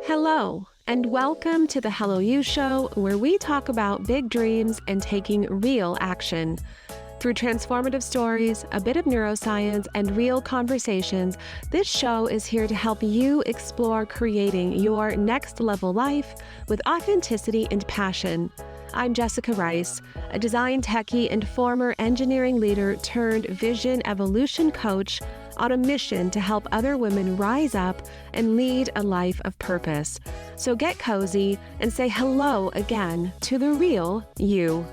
Hello, and welcome to the Hello You Show, where we talk about big dreams and taking real action. Through transformative stories, a bit of neuroscience, and real conversations, this show is here to help you explore creating your next level life with authenticity and passion. I'm Jessica Rice, a design techie and former engineering leader turned vision evolution coach on a mission to help other women rise up and lead a life of purpose. So get cozy and say hello again to the real you.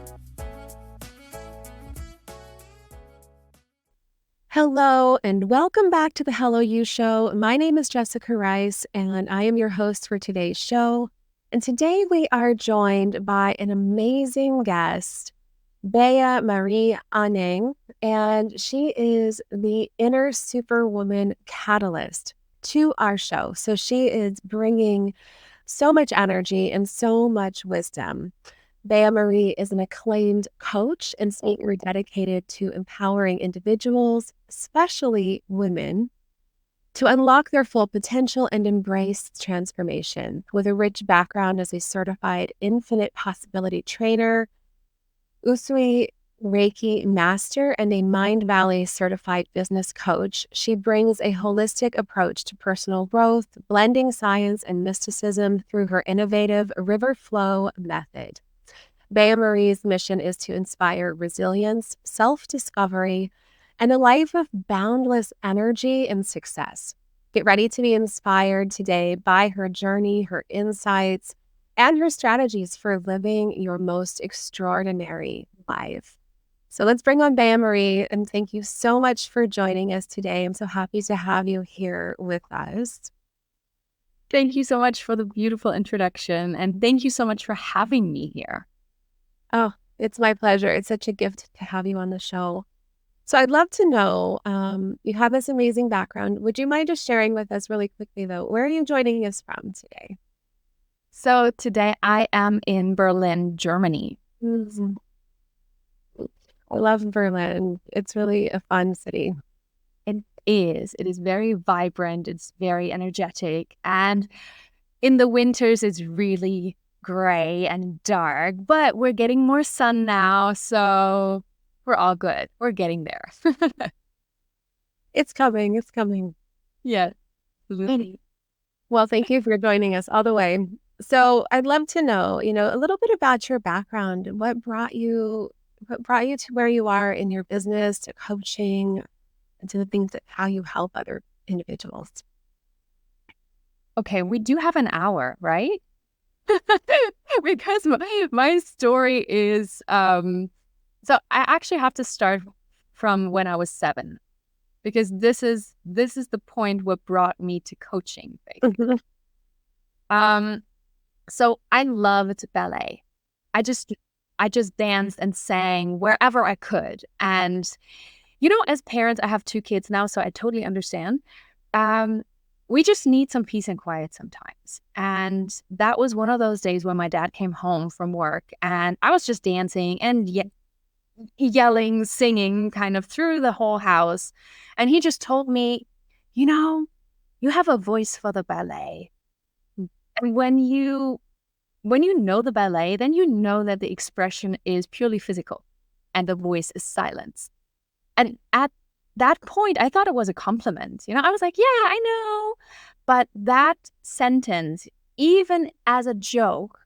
Hello, and welcome back to the Hello You Show. My name is Jessica Rice, and I am your host for today's show. And today we are joined by an amazing guest, Bea-Marie Aning, and she is the Inner Superwoman Catalyst to our show. So she is bringing so much energy and so much wisdom. Bea-Marie is an acclaimed coach and speaker dedicated to empowering individuals, especially women, to unlock their full potential and embrace transformation. With a rich background as a certified infinite possibility trainer, Usui Reiki Master, and a Mindvalley Certified Business Coach, she brings a holistic approach to personal growth, blending science and mysticism through her innovative RiverFlow Method. Bea-Marie's mission is to inspire resilience, self-discovery, and a life of boundless energy and success. Get ready to be inspired today by her journey, her insights, and her strategies for living your most extraordinary life. So let's bring on Bea-Marie, and thank you so much for joining us today. I'm so happy to have you here with us. Thank you so much for the beautiful introduction, and thank you so much for having me here. Oh, it's my pleasure. It's such a gift to have you on the show. So I'd love to know, you have this amazing background. Would you mind just sharing with us really quickly, though, where are you joining us from today? So today I am in Berlin, Germany. Mm-hmm. I love Berlin. It's really a fun city. It is. It is very vibrant. It's very energetic. And in the winters, it's really gray and dark, but we're getting more sun now. So we're all good. We're getting there. It's coming. It's coming. Yeah, absolutely. Well, thank you for joining us all the way. So I'd love to know, a little bit about your background. What brought you to where you are in your business, to coaching, and to the things that how you help other individuals. Okay, we do have an hour, right? Because my story is so I actually have to start from when I was 7, because this is the point what brought me to coaching, basically. So I loved ballet. I just danced and sang wherever I could. And as parents, I have 2 kids now, so I totally understand. We just need some peace and quiet sometimes. And that was one of those days when my dad came home from work and I was just dancing and yelling, singing kind of through the whole house. And he just told me, you have a voice for the ballet. And when you know the ballet, then you know that the expression is purely physical and the voice is silence. And at that point, I thought it was a compliment. I was like, yeah, I know. But that sentence, even as a joke,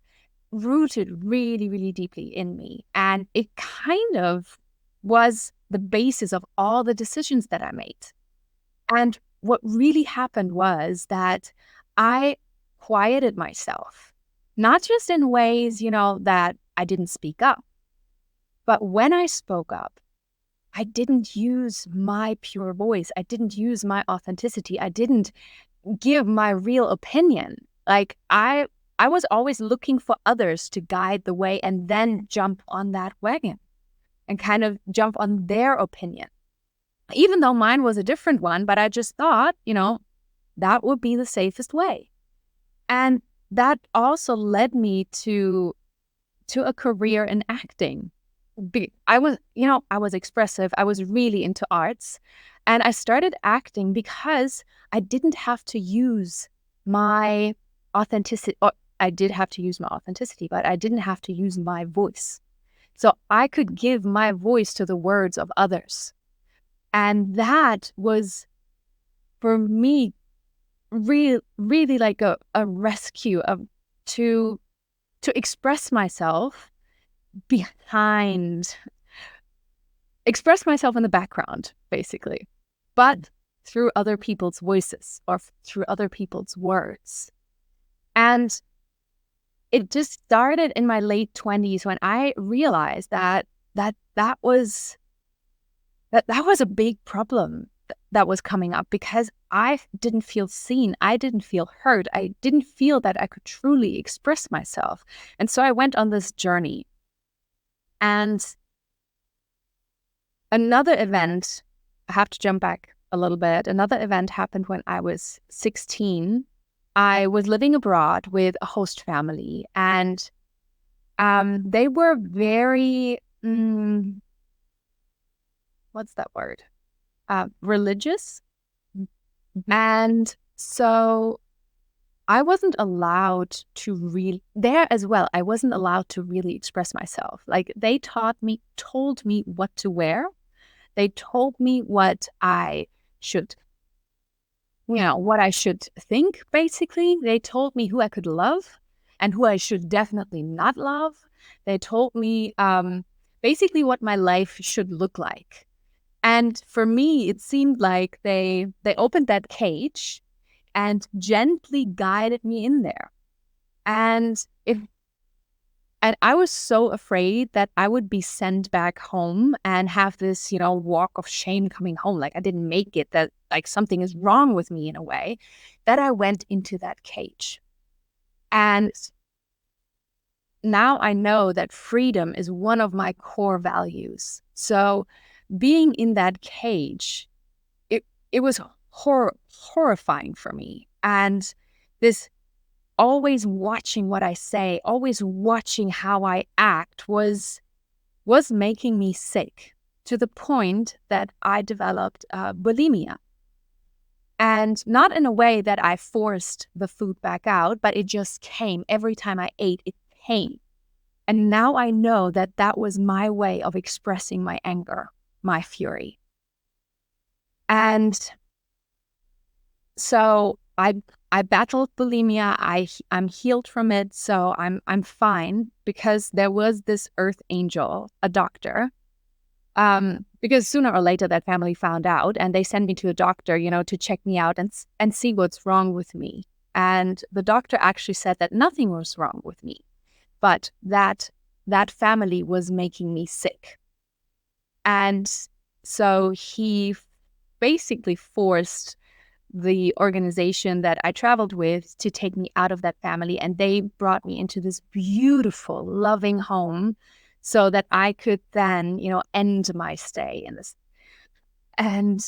rooted really, really deeply in me. And it kind of was the basis of all the decisions that I made. And what really happened was that I quieted myself, not just in ways, that I didn't speak up, but when I spoke up, I didn't use my pure voice. I didn't use my authenticity. I didn't give my real opinion. Like I was always looking for others to guide the way and then jump on that wagon and kind of jump on their opinion. Even though mine was a different one, but I just thought, that would be the safest way. And that also led me to a career in acting. I was expressive. I was really into arts. And I started acting because I didn't have to use my authenticity. I did have to use my authenticity, but I didn't have to use my voice. So I could give my voice to the words of others. And that was, for me, really like a rescue to express myself express myself in the background, basically, but through other people's voices or through other people's words. And it just started in my late 20s when I realized that was a big problem that was coming up, because I didn't feel seen. I didn't feel heard. I didn't feel that I could truly express myself. And so I went on this journey. And another event, I have to jump back a little bit. Another event happened when I was 16. I was living abroad with a host family, and they were very, what's that word? Religious. And so I wasn't allowed to really, there as well, I wasn't allowed to really express myself. Like, they told me what to wear. They told me what I should, what I should think, basically. They told me who I could love and who I should definitely not love. They told me basically what my life should look like. And for me, it seemed like they opened that cage and gently guided me in there. And I was so afraid that I would be sent back home and have this, walk of shame coming home. Like I didn't make it, that like something is wrong with me in a way, that I went into that cage. And now I know that freedom is one of my core values. So being in that cage, it was horrifying for me. And this always watching what I say, always watching how I act was making me sick, to the point that I developed bulimia. And not in a way that I forced the food back out, but it just came. Every time I ate, it came. And now I know that that was my way of expressing my anger, my fury. And so I battled bulimia. I'm healed from it, so I'm fine, because there was this earth angel, a doctor. Because sooner or later that family found out, and they sent me to a doctor, to check me out and see what's wrong with me. And the doctor actually said that nothing was wrong with me, but that family was making me sick. And so he basically forced the organization that I traveled with to take me out of that family, and they brought me into this beautiful, loving home so that I could then, end my stay in this. And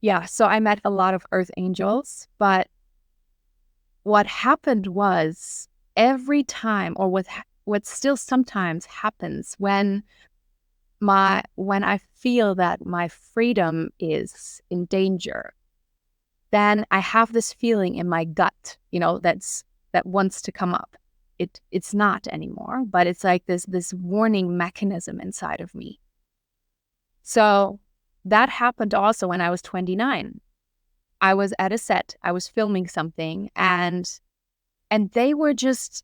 yeah, so I met a lot of earth angels, but what happened was, every time, or what still sometimes happens when I feel that my freedom is in danger, then I have this feeling in my gut, that wants to come up. It's not anymore, but it's like this warning mechanism inside of me. So that happened also when I was 29. I was at a set, I was filming something, and they were just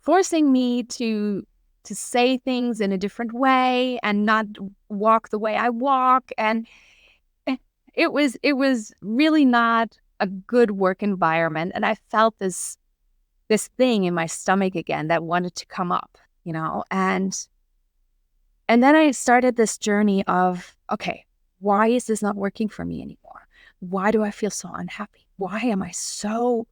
forcing me to say things in a different way and not walk the way I walk. And it was really not a good work environment. And I felt this thing in my stomach again that wanted to come up, and then I started this journey of, okay, why is this not working for me anymore? Why do I feel so unhappy? Why am I so,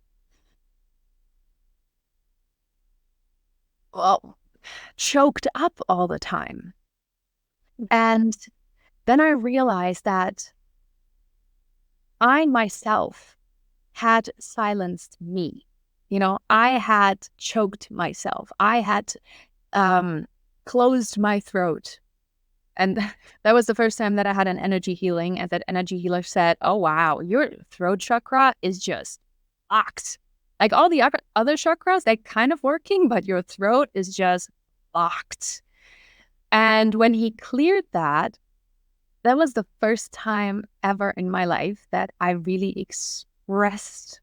choked up all the time? And then I realized that I myself had silenced me. I had choked myself. I had closed my throat. And that was the first time that I had an energy healing, and that energy healer said, "Oh, wow, your throat chakra is just blocked. Like all the other chakras, they're kind of working, but your throat is just blocked. And when he cleared that, that was the first time ever in my life that I really expressed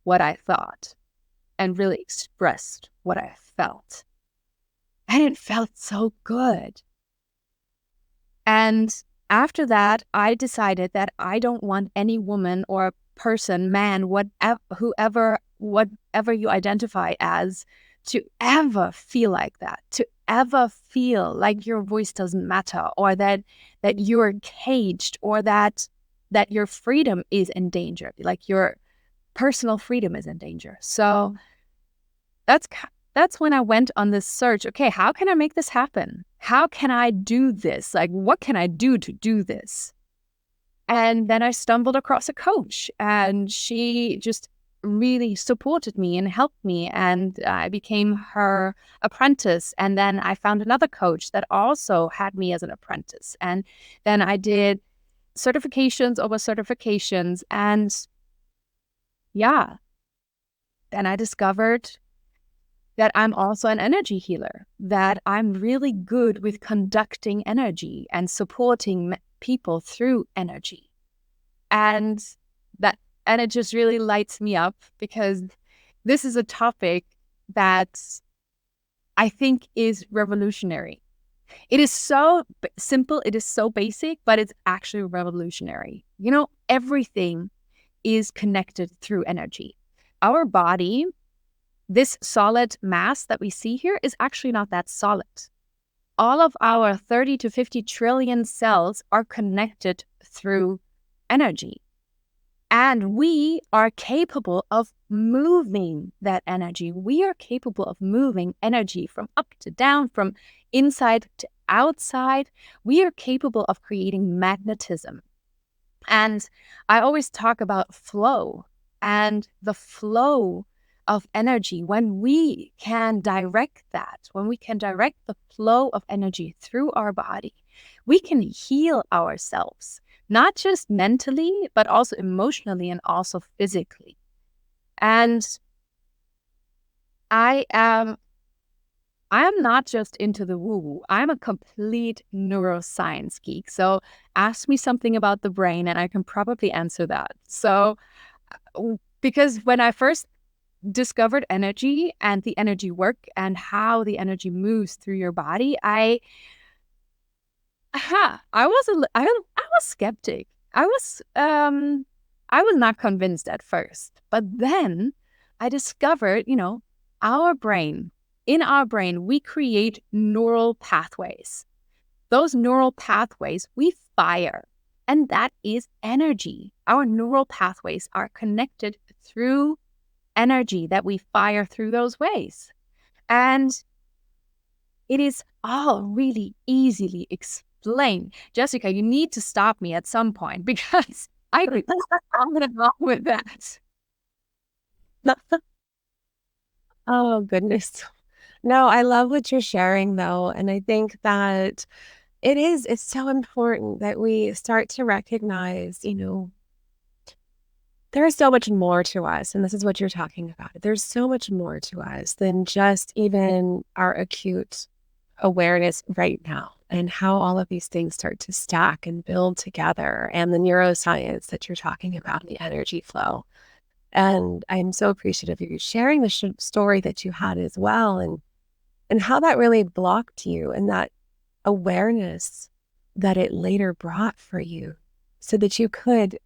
what I thought and really expressed what I felt. And it felt so good. And after that, I decided that I don't want any woman or person, man, whatever you identify as, to ever feel like that, to ever feel like your voice doesn't matter, or that you're caged, or that your freedom is in danger, like your personal freedom is in danger. So that's when I went on this search. Okay, how can I make this happen? How can I do this? Like, what can I do to do this? And then I stumbled across a coach, and she just really supported me and helped me. And I became her apprentice. And then I found another coach that also had me as an apprentice. And then I did certifications over certifications. And yeah, then I discovered that I'm also an energy healer, that I'm really good with conducting energy and supporting people through energy. And it just really lights me up, because this is a topic that I think is revolutionary. It is so simple, it is so basic, but it's actually revolutionary. Everything is connected through energy. Our body, this solid mass that we see here, is actually not that solid. All of our 30 to 50 trillion cells are connected through energy. And we are capable of moving that energy. We are capable of moving energy from up to down, from inside to outside. We are capable of creating magnetism. And I always talk about flow, and the flow of energy. When we can direct that, when we can direct the flow of energy through our body, we can heal ourselves, not just mentally, but also emotionally and also physically. And I am not just into the woo-woo. I'm a complete neuroscience geek. So ask me something about the brain and I can probably answer that. So because when I first discovered energy and the energy work and how the energy moves through your body, I was skeptic. I was not convinced at first, but then I discovered, our brain. In our brain, we create neural pathways. Those neural pathways we fire, and that is energy. Our neural pathways are connected through energy that we fire through those ways. And it is all really easily explained. Jessica, you need to stop me at some point, because I could go on and on with that. Oh, goodness. No, I love what you're sharing, though. And I think that it's so important that we start to recognize, there is so much more to us. And this is what you're talking about. There's so much more to us than just even our acute awareness right now, and how all of these things start to stack and build together, and the neuroscience that you're talking about, the energy flow. And I'm so appreciative of you sharing the story that you had as well, and how that really blocked you, and that awareness that it later brought for you, so that you could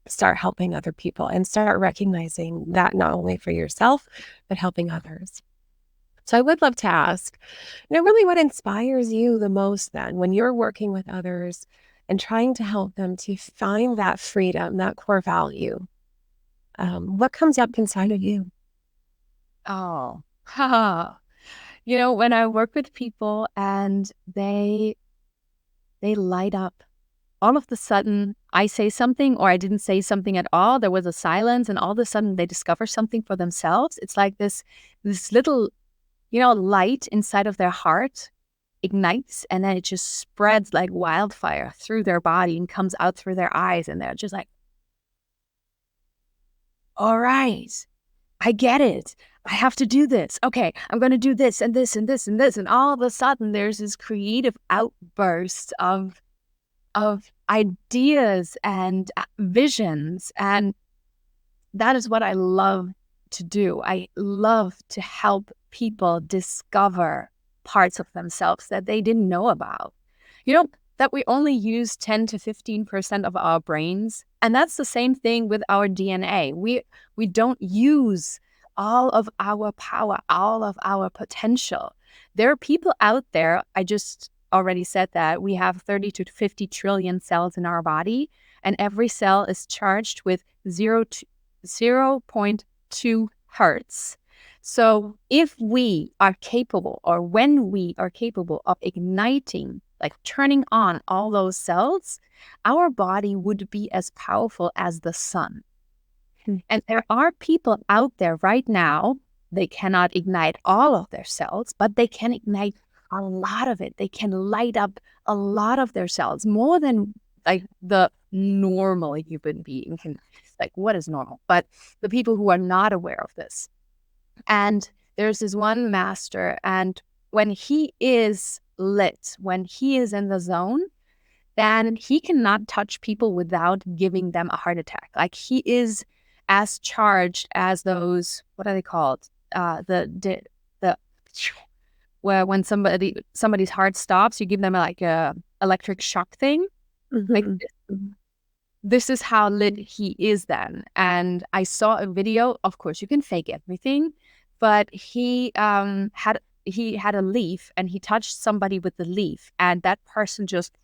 start helping other people and start recognizing that not only for yourself, but helping others. So I would love to ask, really what inspires you the most then when you're working with others and trying to help them to find that freedom, that core value? What comes up inside of you? Oh, when I work with people and they light up, all of a sudden I say something or I didn't say something at all. There was a silence, and all of a sudden they discover something for themselves. It's like this little, light inside of their heart ignites, and then it just spreads like wildfire through their body and comes out through their eyes. And they're just like, all right, I get it. I have to do this. Okay, I'm going to do this and this and this and this. And all of a sudden there's this creative outburst of ideas and visions. And that is what I love to do. I love to help people discover parts of themselves that they didn't know about. You know, that we only use 10 to 15% of our brains. And that's the same thing with our DNA. We don't use all of our power, all of our potential. There are people out there, I just already said that we have 30 to 50 trillion cells in our body, and every cell is charged with 0.2 hertz. So if we are capable, or when we are capable of igniting, like turning on all those cells, our body would be as powerful as the sun. And there are people out there right now, they cannot ignite all of their cells, but they can ignite a lot of it. They can light up a lot of their cells, more than like the normal human being can. Like, what is normal? But the people who are not aware of this. And there's this one master, and when he is lit, when he is in the zone, then he cannot touch people without giving them a heart attack. Like, he is as charged as those, what are they called? The where when somebody's heart stops, you give them like a electric shock thing. Mm-hmm. Like this is how lit he is then. And I saw a video. Of course, you can fake everything, but he had a leaf, and he touched somebody with the leaf, and that person just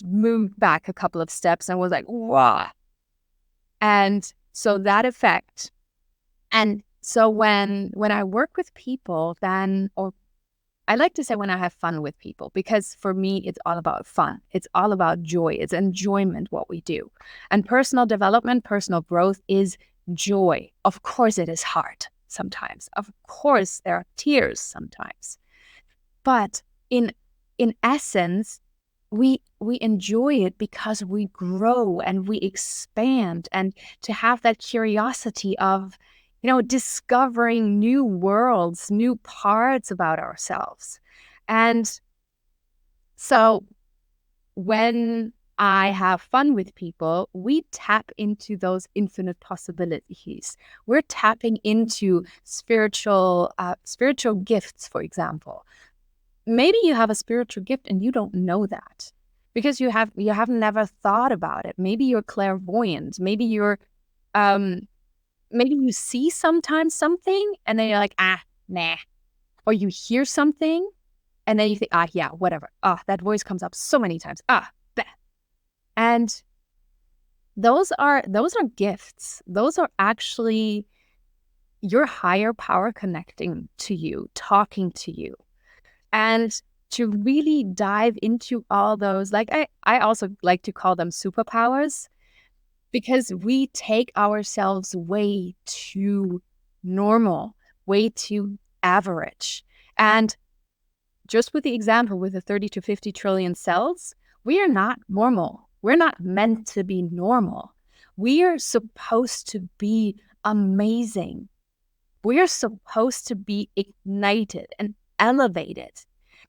moved back a couple of steps and was like, wow. And so that effect. And so when I work with people, then, or I like to say when I have fun with people, because for me, it's all about fun. It's all about joy. It's enjoyment, what we do. And personal development, personal growth is joy. Of course, it is hard sometimes. Of course, there are tears sometimes. But in essence, we enjoy it because we grow and we expand, and to have that curiosity of, discovering new worlds, new parts about ourselves. And so when I have fun with people, we tap into those infinite possibilities. We're tapping into spiritual gifts, for example. Maybe you have a spiritual gift and you don't know that because you have never thought about it. Maybe you're clairvoyant. Maybe you're maybe you see sometimes something and then you're like, nah. Or you hear something and then you think, yeah, whatever. That voice comes up so many times. Bah. And those are gifts. Those are actually your higher power connecting to you, talking to you. And to really dive into all those, like I also like to call them superpowers, because we take ourselves way too normal, way too average. And just with the example with the 30 to 50 trillion cells, we are not normal. We're not meant to be normal. We are supposed to be amazing. We are supposed to be ignited and elevated.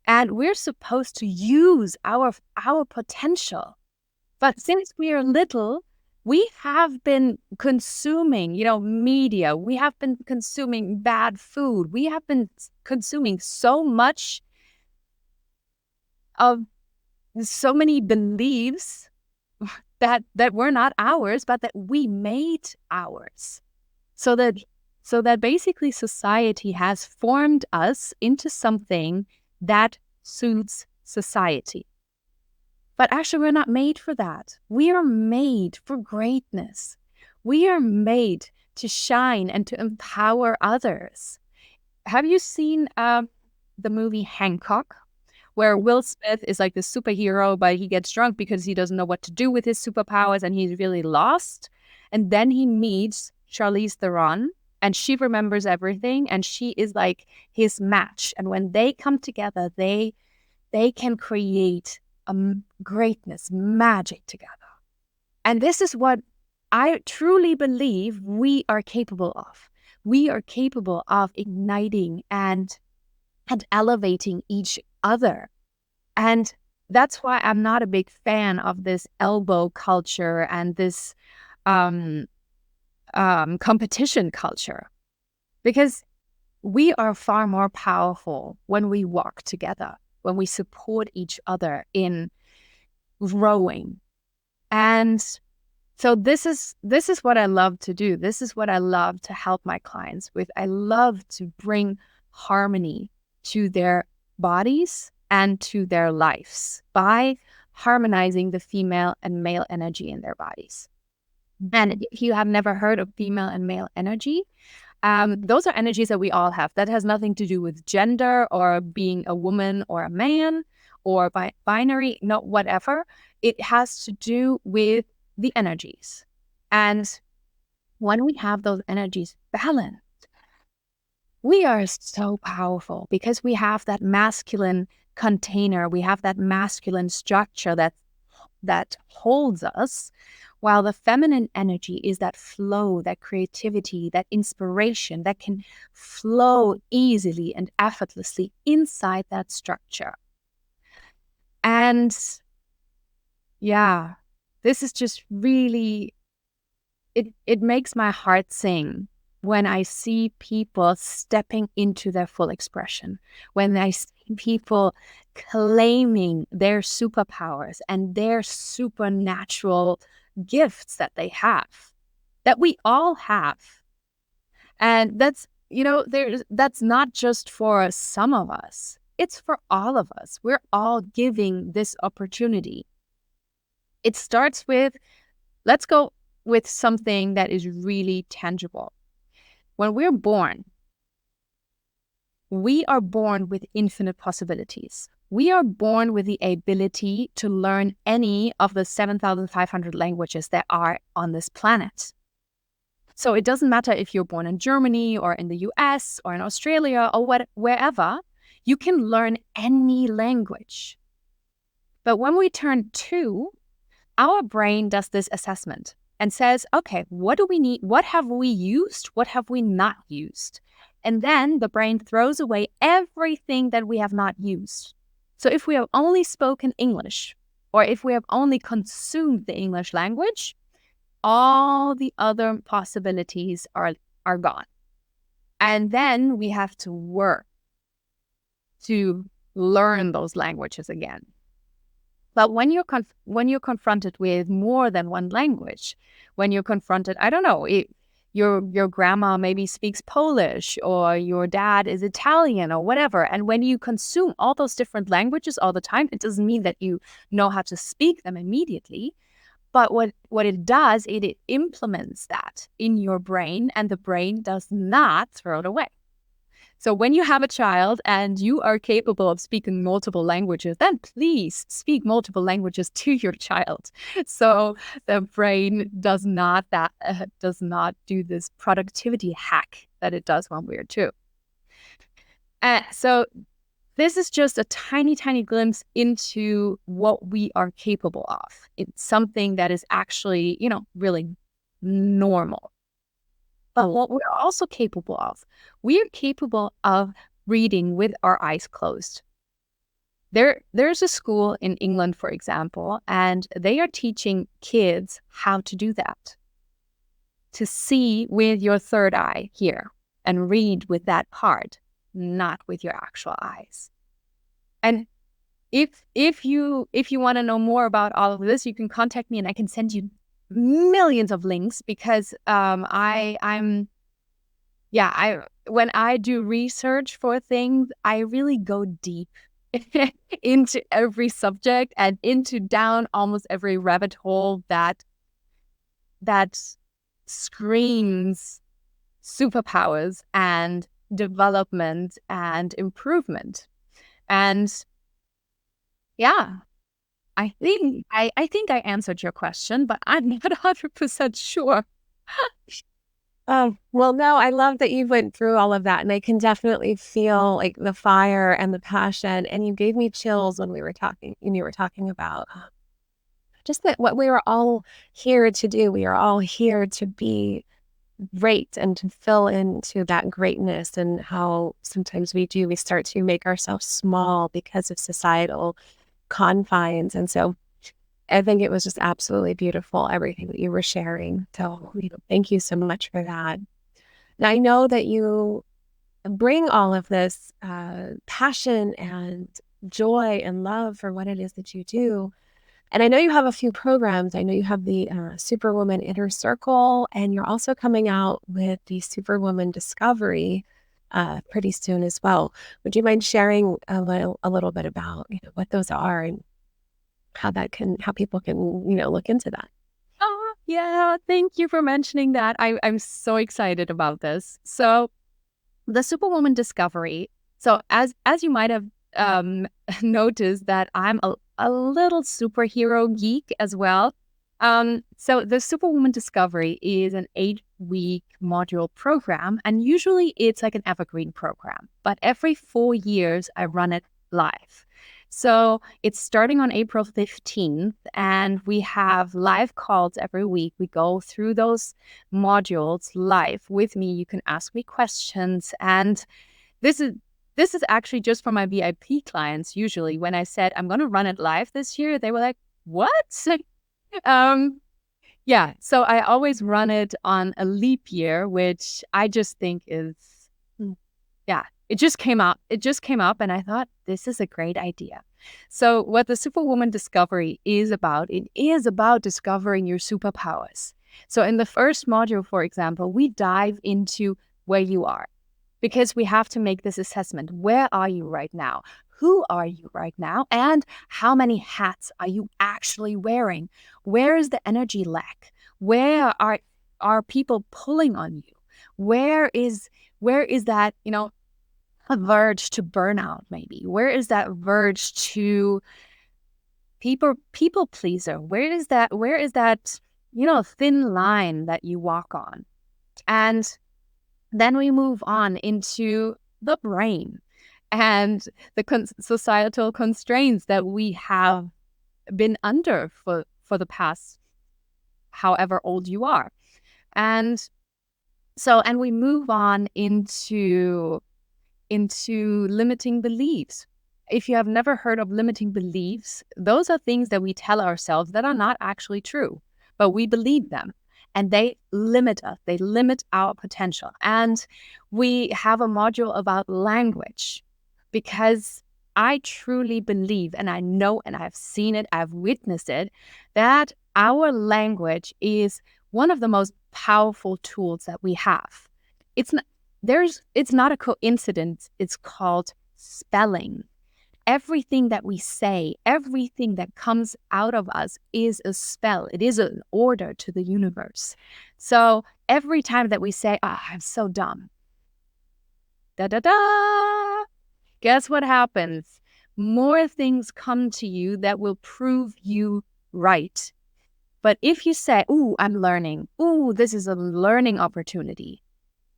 And we're supposed to use our potential. But since we are little, we have been consuming, media. We have been consuming bad food. We have been consuming so much of so many beliefs that were not ours, but that we made ours. So that basically society has formed us into something that suits society. But actually, we're not made for that. We are made for greatness. We are made to shine and to empower others. Have you seen the movie Hancock, where Will Smith is like the superhero, but he gets drunk because he doesn't know what to do with his superpowers and he's really lost? And then he meets Charlize Theron, and she remembers everything, and she is like his match. And when they come together, they can create greatness, magic together. And this is what I truly believe we are capable of. We are capable of igniting and elevating each other. And that's why I'm not a big fan of this elbow culture and this competition culture, because we are far more powerful when we walk together, when we support each other in growing. And so this is what I love to do. This is what I love to help my clients with. I love to bring harmony to their bodies and to their lives by harmonizing the female and male energy in their bodies. And if you have never heard of female and male energy, those are energies that we all have. That has nothing to do with gender or being a woman or a man or binary, no, whatever. It has to do with the energies. And when we have those energies balanced, we are so powerful because we have that masculine container, we have that masculine structure that holds us, while the feminine energy is that flow, that creativity, that inspiration that can flow easily and effortlessly inside that structure. And yeah, this is just really, it makes my heart sing when I see people stepping into their full expression, when I see people claiming their superpowers and their supernatural gifts that they have, that we all have. And that's, that's not just for some of us, it's for all of us. We're all giving this opportunity. It starts with, let's go with something that is really tangible. When we're born, we are born with infinite possibilities. We are born with the ability to learn any of the 7,500 languages that are on this planet. So it doesn't matter if you're born in Germany or in the US or in Australia or wherever, you can learn any language. But when we turn 2, our brain does this assessment and says, okay, what do we need? What have we used? What have we not used? And then the brain throws away everything that we have not used. So if we have only spoken English, or if we have only consumed the English language, all the other possibilities are gone. And then we have to work to learn those languages again. But when you're confronted with more than one language, when you're confronted, I don't know, your grandma maybe speaks Polish or your dad is Italian or whatever. And when you consume all those different languages all the time, it doesn't mean that you know how to speak them immediately. But what it does, it implements that in your brain, and the brain does not throw it away. So when you have a child and you are capable of speaking multiple languages, then please speak multiple languages to your child. So the brain does not do this productivity hack that it does when we're 2. So this is just a tiny, tiny glimpse into what we are capable of. It's something that is actually, really normal. But what we're also capable of, we are capable of reading with our eyes closed. There's a school in England, for example, and they are teaching kids how to do that. To see with your third eye here and read with that part, not with your actual eyes. And if you want to know more about all of this, you can contact me and I can send you millions of links, because when I do research for things, I really go deep into every subject and into down almost every rabbit hole that screams superpowers and development and improvement. And yeah, I think I answered your question, but I'm not 100% sure. Well, no, I love that you went through all of that, and I can definitely feel like the fire and the passion, and you gave me chills when we were talking, and you were talking about just that what we are all here to do. We are all here to be great and to fill into that greatness, and how sometimes we start to make ourselves small because of societal confines. And so I think it was just absolutely beautiful, everything that you were sharing. So, thank you so much for that. And I know that you bring all of this passion and joy and love for what it is that you do. And I know you have a few programs. I know you have the Superwoman Inner Circle, and you're also coming out with the Superwoman Discovery pretty soon as well. Would you mind sharing a little bit about what those are and how people can look into that? Oh, yeah. Thank you for mentioning that. I'm so excited about this. So the Superwoman Discovery. So as you might have noticed that I'm a little superhero geek as well. So the Superwoman Discovery is an 8-week module program, and usually it's like an evergreen program. But every 4 years, I run it live. So it's starting on April 15th, and we have live calls every week. We go through those modules live with me. You can ask me questions, and this is actually just for my VIP clients. Usually, when I said I'm going to run it live this year, they were like, "What?" Yeah. So I always run it on a leap year, which I just think is, yeah. It just came up. It just came up, and I thought this is a great idea. So what the Superwoman Discovery is about, it is about discovering your superpowers. So in the first module, for example, we dive into where you are, because we have to make this assessment. Where are you right now? Who are you right now? And how many hats are you actually wearing? Where is the energy lack? Where are people pulling on you? Where is that, a verge to burnout, maybe? Where is that verge to people pleaser? Where is that, thin line that you walk on? And then we move on into the brain and the societal constraints that we have been under for the past however old you are. And we move on into limiting beliefs. If you have never heard of limiting beliefs, those are things that we tell ourselves that are not actually true, but we believe them. And they limit us. They limit our potential. And we have a module about language, because I truly believe, and I know, and I've seen it, I've witnessed it, that our language is one of the most powerful tools that we have. It's not a coincidence. It's called spelling. Everything that we say, everything that comes out of us is a spell. It is an order to the universe. So every time that we say, I'm so dumb, da da da, guess what happens? More things come to you that will prove you right. But if you say, I'm learning, this is a learning opportunity,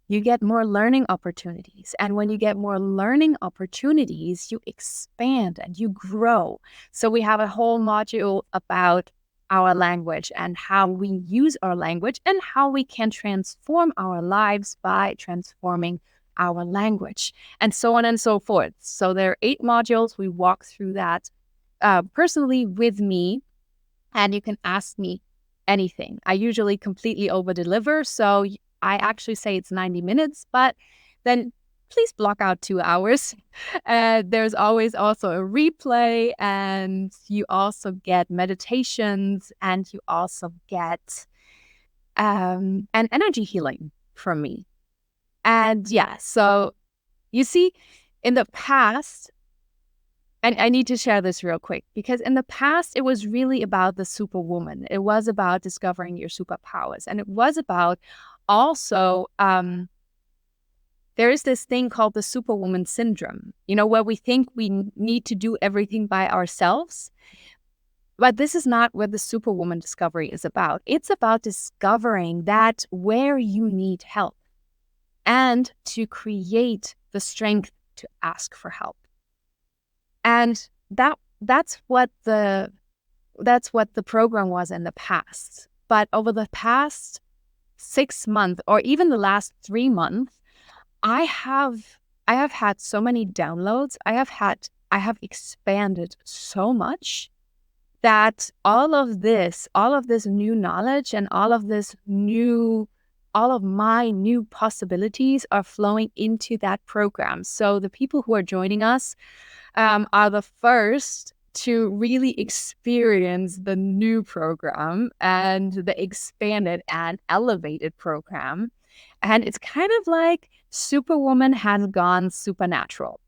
you get more learning opportunities. And when you get more learning opportunities, you expand and you grow. So we have a whole module about our language and how we use our language and how we can transform our lives by transforming our language, and so on and so forth. So there are 8 modules. We walk through that personally with me, and you can ask me anything. I usually completely over-deliver, so I actually say it's 90 minutes, but then please block out 2 hours. There's always also a replay, and you also get meditations, and you also get an energy healing from me. And yeah, so you see, in the past, and I need to share this real quick, because in the past, it was really about the superwoman. It was about discovering your superpowers. And it was about also, there is this thing called the superwoman syndrome, where we think we need to do everything by ourselves. But this is not what the Superwoman Discovery is about. It's about discovering that where you need help and to create the strength to ask for help. And that's what the that's what the program was in the past. But over the past 6 months, or even the last 3 months, I have had so many downloads. I have expanded so much that all of this new knowledge and all of my new possibilities are flowing into that program. So the people who are joining us are the first to really experience the new program and the expanded and elevated program. And it's kind of like Superwoman has gone supernatural.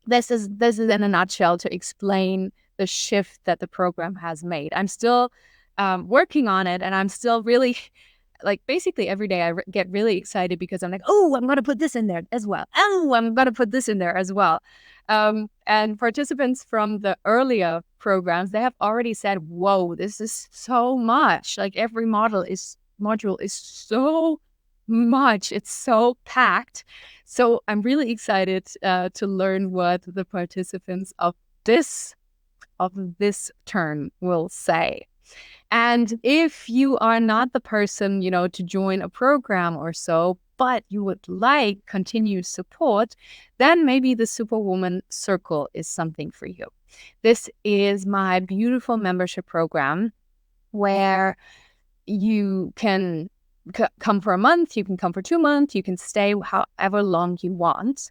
This is in a nutshell to explain the shift that the program has made. I'm still working on it, and I'm still really like basically every day I get really excited because I'm like, oh, I'm going to put this in there as well. Oh, I'm going to put this in there as well. And participants from the earlier programs, they have already said, whoa, this is so much. Like every module is so much. It's so packed. So I'm really excited to learn what the participants of this turn will say. And if you are not the person, to join a program or so, but you would like continued support, then maybe the Superwoman Circle is something for you. This is my beautiful membership program where you can come for a month, you can come for 2 months, you can stay however long you want.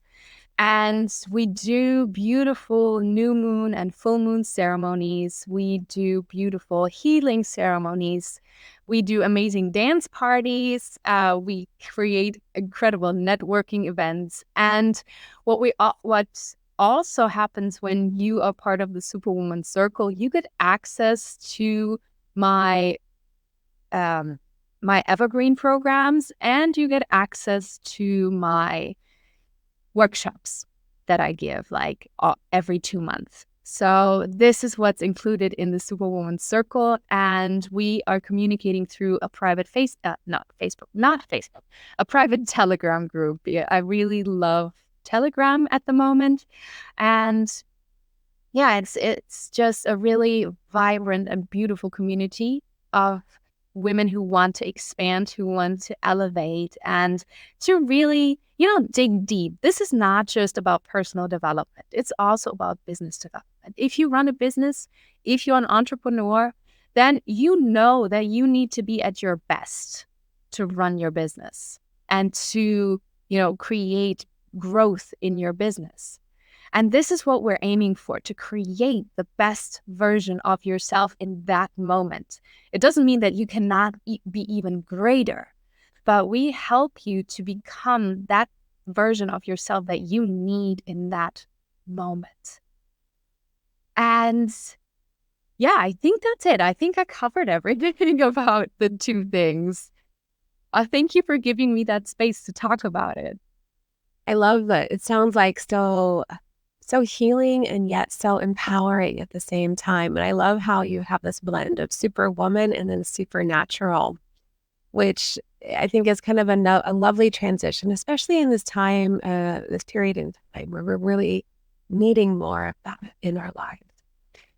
And we do beautiful new moon and full moon ceremonies. We do beautiful healing ceremonies. We do amazing dance parties. We create incredible networking events. And what also happens when you are part of the Superwoman Circle, you get access to my evergreen programs, and you get access to my workshops that I give like every 2 months. So this is what's included in the Superwoman Circle, and we are communicating through a private a private Telegram group. I really love Telegram at the moment, and yeah, it's just a really vibrant and beautiful community of women who want to expand, who want to elevate, and to really, dig deep. This is not just about personal development. It's also about business development. If you run a business, if you're an entrepreneur, then you know that you need to be at your best to run your business and to, create growth in your business. And this is what we're aiming for, to create the best version of yourself in that moment. It doesn't mean that you cannot be even greater, but we help you to become that version of yourself that you need in that moment. And yeah, I think that's it. I think I covered everything about the two things. Thank you for giving me that space to talk about it. I love that. It sounds like so healing and yet so empowering at the same time. And I love how you have this blend of superwoman and then supernatural, which I think is kind of a lovely transition, especially in this time, this period in time where we're really needing more of that in our lives.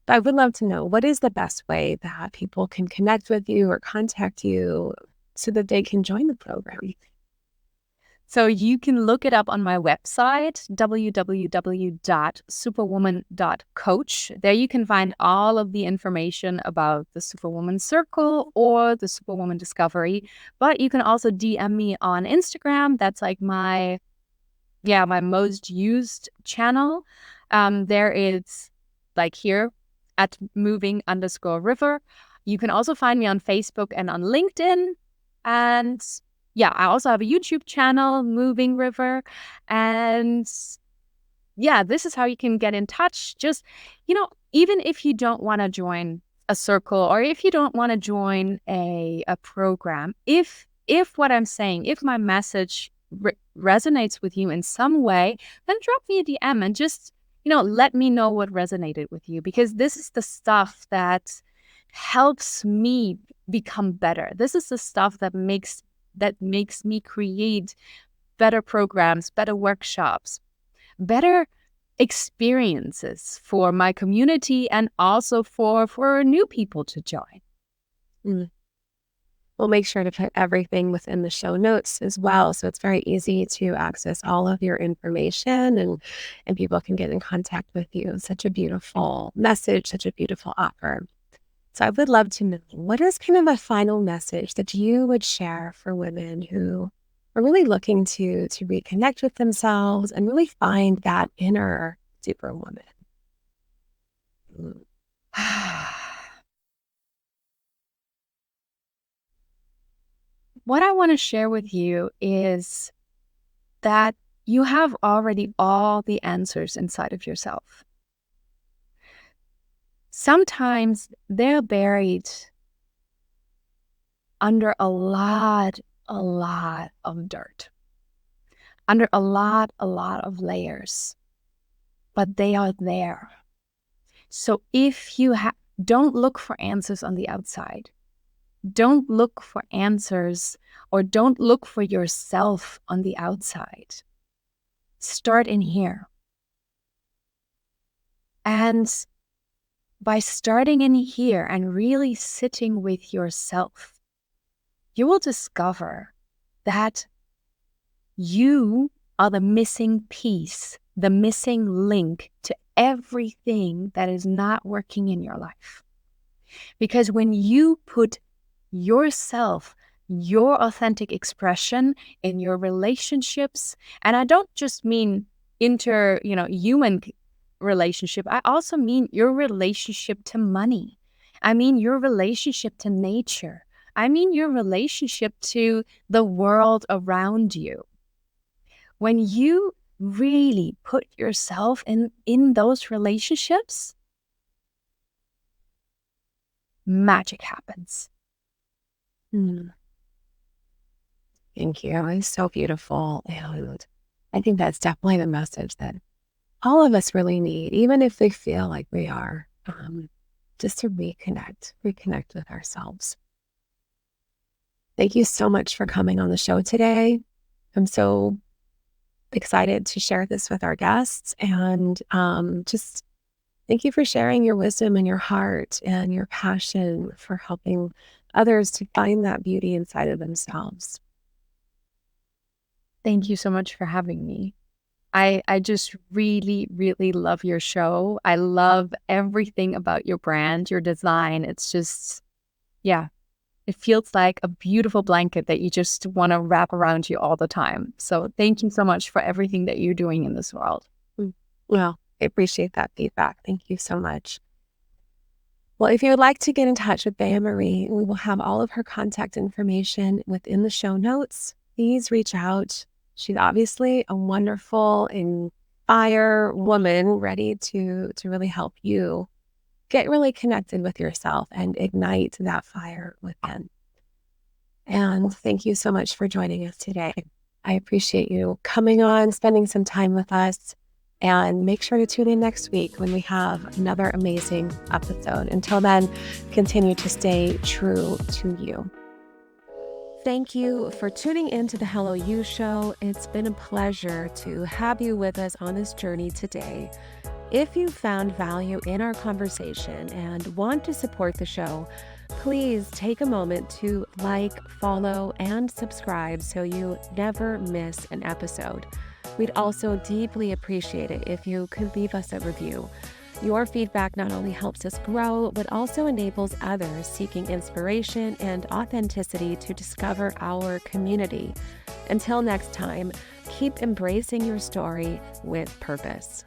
But I would love to know, what is the best way that people can connect with you or contact you so that they can join the program? So you can look it up on my website, www.superwoman.coach. There you can find all of the information about the Superwoman Circle or the Superwoman Discovery. But you can also DM me on Instagram. That's like my most used channel. There is like here at moving_river. You can also find me on Facebook and on LinkedIn. And yeah, I also have a YouTube channel, Moving River. And yeah, this is how you can get in touch. Just, even if you don't want to join a circle or if you don't want to join a program, if what I'm saying, if my message resonates with you in some way, then drop me a DM and just, let me know what resonated with you, because this is the stuff that helps me become better. This is the stuff that makes me create better programs, better workshops, better experiences for my community and also for new people to join. We'll make sure to put everything within the show notes as well. So it's very easy to access all of your information and people can get in contact with you. Such a beautiful message, such a beautiful offer. So I would love to know, what is kind of a final message that you would share for women who are really looking to reconnect with themselves and really find that inner superwoman? What I want to share with you is that you have already all the answers inside of yourself. Sometimes they're buried under a lot of dirt, under a lot of layers, but they are there. So if you don't look for answers on the outside, don't look for answers or don't look for yourself on the outside. Start in here. And by starting in here and really sitting with yourself, you will discover that you are the missing piece, the missing link to everything that is not working in your life. Because when you put yourself, your authentic expression in your relationships, and I don't just mean human relationship, I also mean your relationship to money. I mean your relationship to nature. I mean your relationship to the world around you. When you really put yourself in those relationships, magic happens. Thank you. It's so beautiful. And I think that's definitely the message that all of us really need, even if we feel like we are, just to reconnect with ourselves. Thank you so much for coming on the show today. I'm so excited to share this with our guests, and just thank you for sharing your wisdom and your heart and your passion for helping others to find that beauty inside of themselves. Thank you so much for having me. I just really love your show. I love everything about your brand, your design. It's just, it feels like a beautiful blanket that you just want to wrap around you all the time. So thank you so much for everything that you're doing in this world. Well, I appreciate that feedback. Thank you so much. Well, if you would like to get in touch with Bea-Marie, we will have all of her contact information within the show notes. Please reach out. She's obviously a wonderful and fire woman ready to really help you get really connected with yourself and ignite that fire within. And thank you so much for joining us today. I appreciate you coming on, spending some time with us. And make sure to tune in next week when we have another amazing episode. Until then, continue to stay true to you. Thank you for tuning into the Hello You Show. It's been a pleasure to have you with us on this journey today. If you found value in our conversation and want to support the show, please take a moment to like, follow, and subscribe so you never miss an episode. We'd also deeply appreciate it if you could leave us a review. Your feedback not only helps us grow, but also enables others seeking inspiration and authenticity to discover our community. Until next time, keep embracing your story with purpose.